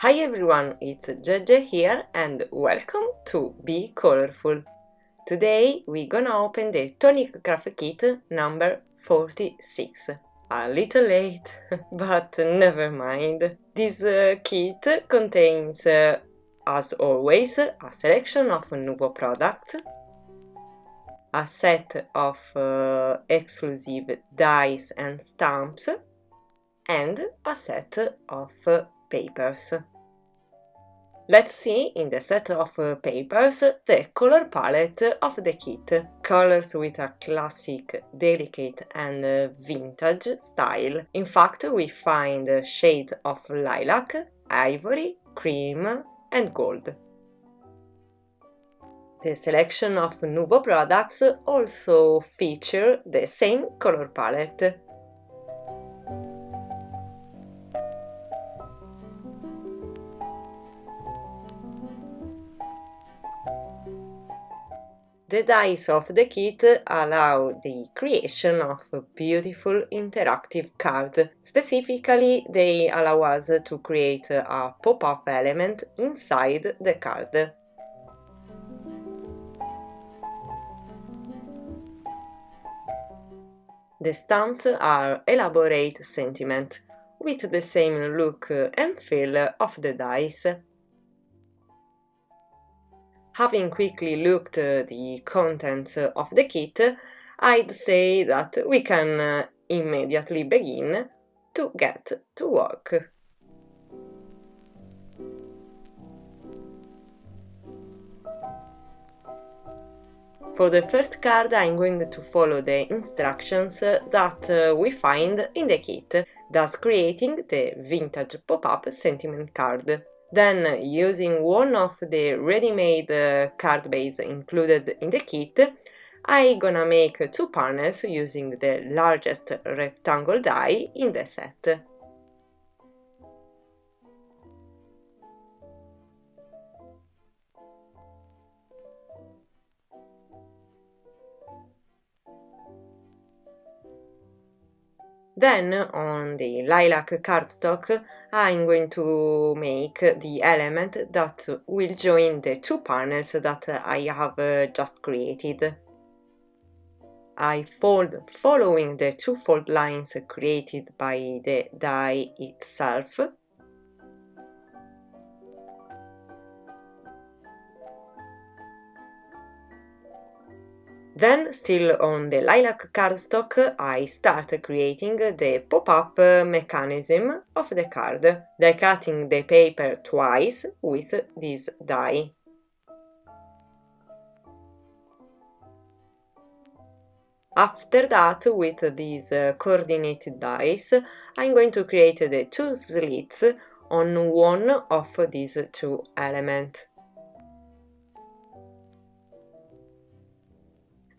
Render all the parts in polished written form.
Hi everyone, it's Jeje here and welcome to Be Colorful. Today we're gonna open the Tonic Craft Kit number 46. A little late, but never mind. This kit contains, as always, a selection of Nuvo products, a set of exclusive dies and stamps, and a set of papers. Let's see in the set of papers the color palette of the kit. Colors with a classic, delicate and vintage style. In fact, we find shades of lilac, ivory, cream and gold. The selection of Nuvo products also feature the same color palette. The dies of the kit allow the creation of a beautiful interactive card. Specifically, they allow us to create a pop-up element inside the card. The stamps are elaborate sentiment, with the same look and feel of the dies. Having quickly looked at the contents of the kit, I'd say that we can immediately begin to get to work. For the first card I'm going to follow the instructions that we find in the kit, thus creating the vintage pop-up sentiment card. Then, using one of the ready-made card base included in the kit, I'm gonna make two panels using the largest rectangle die in the set. Then, on the lilac cardstock, I'm going to make the element that will join the two panels that I have just created. I fold following the two fold lines created by the die itself. Then, still on the lilac cardstock, I start creating the pop-up mechanism of the card, die cutting the paper twice with this die. After that, with these coordinated dies, I'm going to create the two slits on one of these two elements.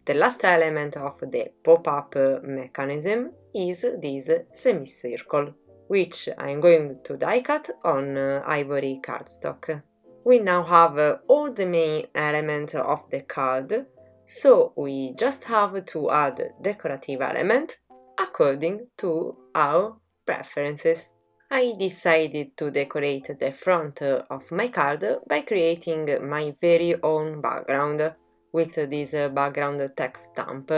The last element of the pop-up mechanism is this semicircle, which I'm going to die cut on ivory cardstock. We now have all the main elements of the card, so we just have to add decorative elements according to our preferences. I decided to decorate the front of my card by creating my very own background with this background text stamp.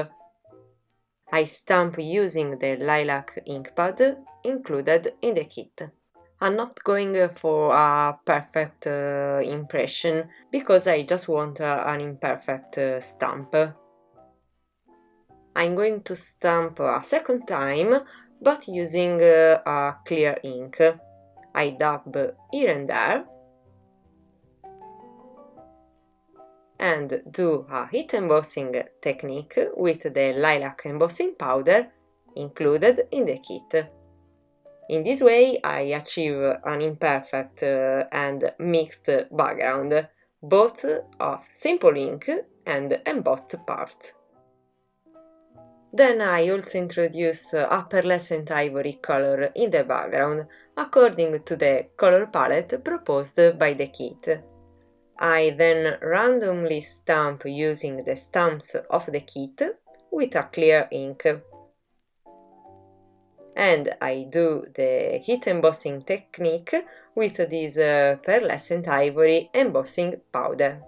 I stamp using the lilac ink pad included in the kit. I'm not going for a perfect impression because I just want an imperfect stamp. I'm going to stamp a second time, but using a clear ink. I dab here and there and do a heat embossing technique with the lilac embossing powder included in the kit. In this way I achieve an imperfect and mixed background, both of simple ink and embossed parts. Then I also introduce a pearlescent ivory color in the background, according to the color palette proposed by the kit. I then randomly stamp using the stamps of the kit with a clear ink. And I do the heat embossing technique with this pearlescent ivory embossing powder.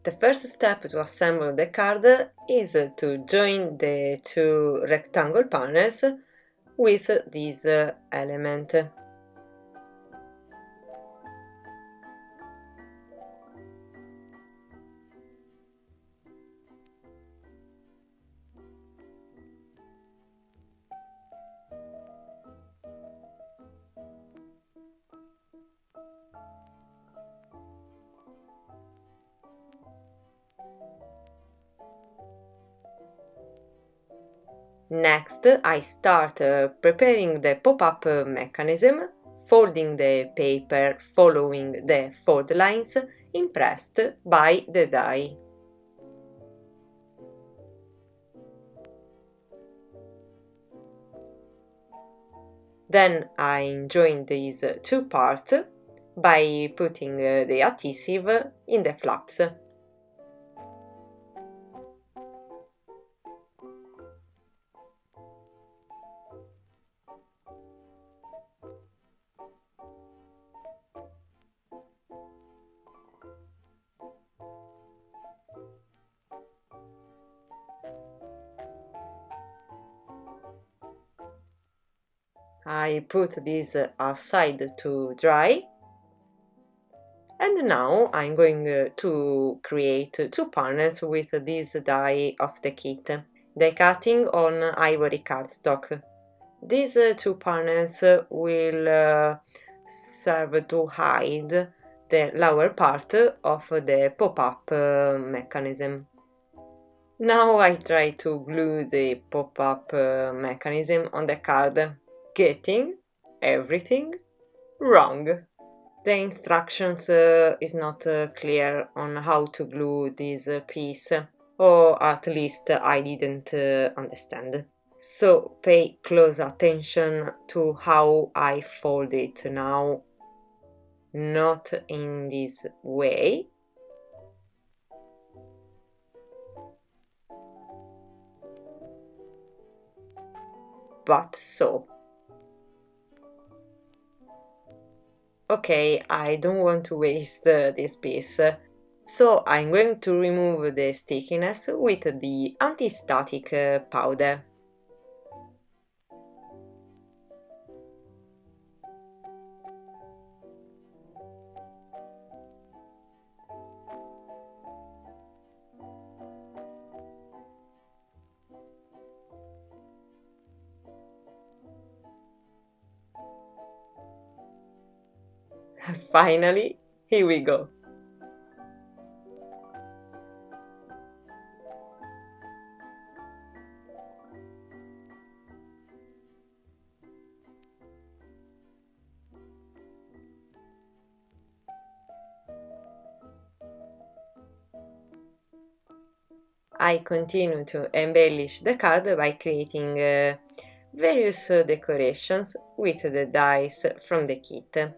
The first step to assemble the card is to join the two rectangle panels with this element. Next, I start preparing the pop-up mechanism, folding the paper following the fold lines impressed by the die. Then I join these two parts by putting the adhesive in the flaps. I put this aside to dry, and now I'm going to create two panels with this die of the kit, die cutting on ivory cardstock. These two panels will serve to hide the lower part of the pop-up mechanism. Now I try to glue the pop-up mechanism on the card, getting everything wrong. The instructions is not clear on how to glue this piece, or at least I didn't understand. So pay close attention to how I fold it now. Not in this way, but so. Okay, I don't want to waste this piece, so I'm going to remove the stickiness with the anti-static powder. Finally, here we go. I continue to embellish the card by creating various decorations with the dies from the kit.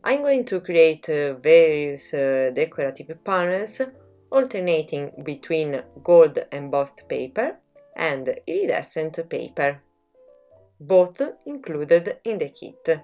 I'm going to create various decorative panels alternating between gold embossed paper and iridescent paper, both included in the kit.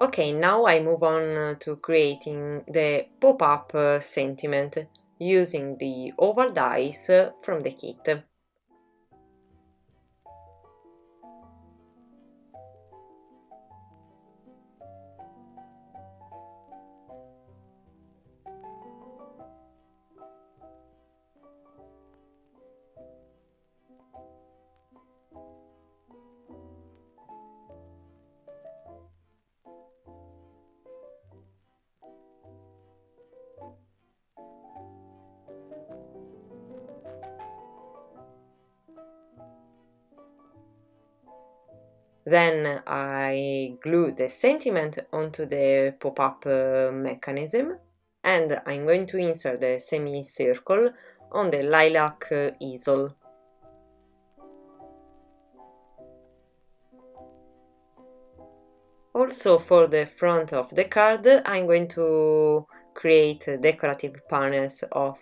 Okay, now I move on to creating the pop-up sentiment using the oval dies from the kit. Then I glue the sentiment onto the pop-up mechanism, and I'm going to insert the semicircle on the lilac easel. Also for the front of the card I'm going to create decorative panels of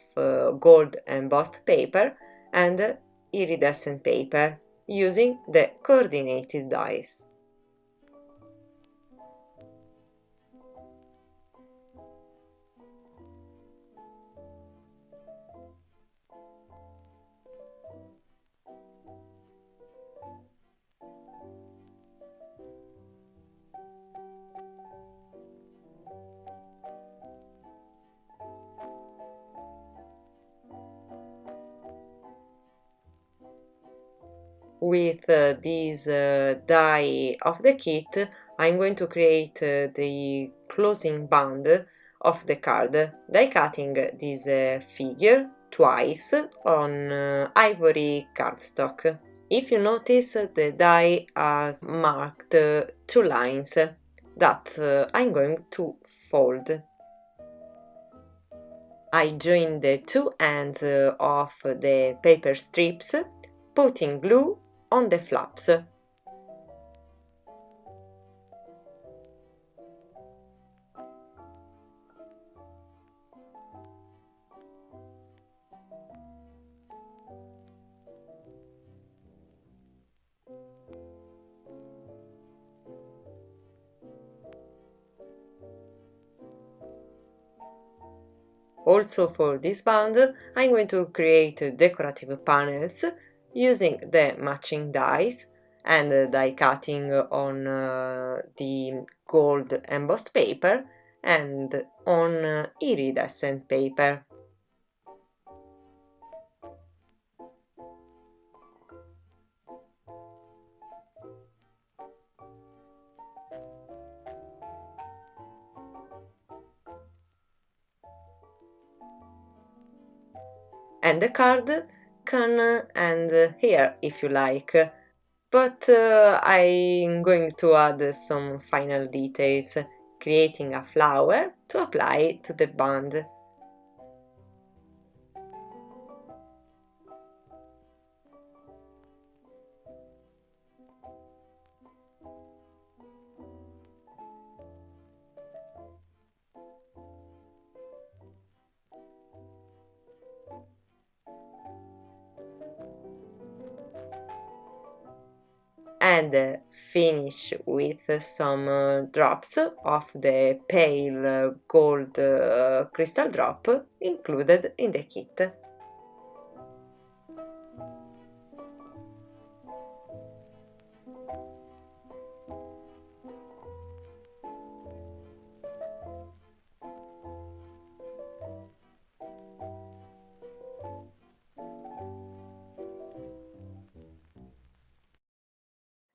gold embossed paper and iridescent paper using the coordinated dies. With this die of the kit, I'm going to create the closing band of the card, die cutting this figure twice on ivory cardstock. If you notice, the die has marked 2 lines that I'm going to fold. I join the 2 ends of the paper strips, putting glue on the flaps. Also for this band, I'm going to create decorative panels using the matching dies and die cutting on the gold embossed paper and on iridescent paper. And the card can end here if you like, but I'm going to add some final details, creating a flower to apply to the band. And finish with some drops of the pale gold crystal drop included in the kit.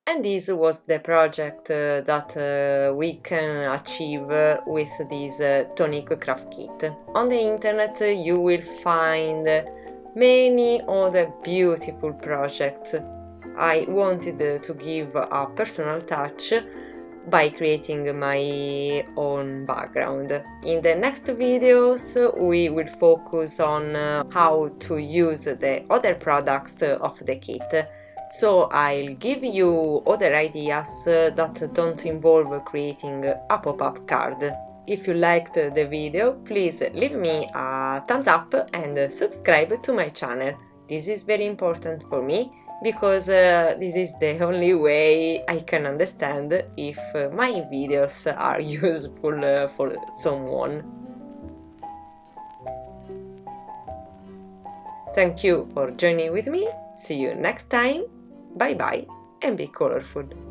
And this was the project that we can achieve with this Tonic craft kit. On the internet you will find many other beautiful projects. I wanted to give a personal touch by creating my own background. In the next videos we will focus on how to use the other products of the kit. So I'll give you other ideas that don't involve creating a pop-up card. If you liked the video, please leave me a thumbs up and subscribe to my channel. This is very important for me. because this is the only way I can understand if my videos are useful for someone. Thank you for joining with me. See you next time. Bye bye and be colorful.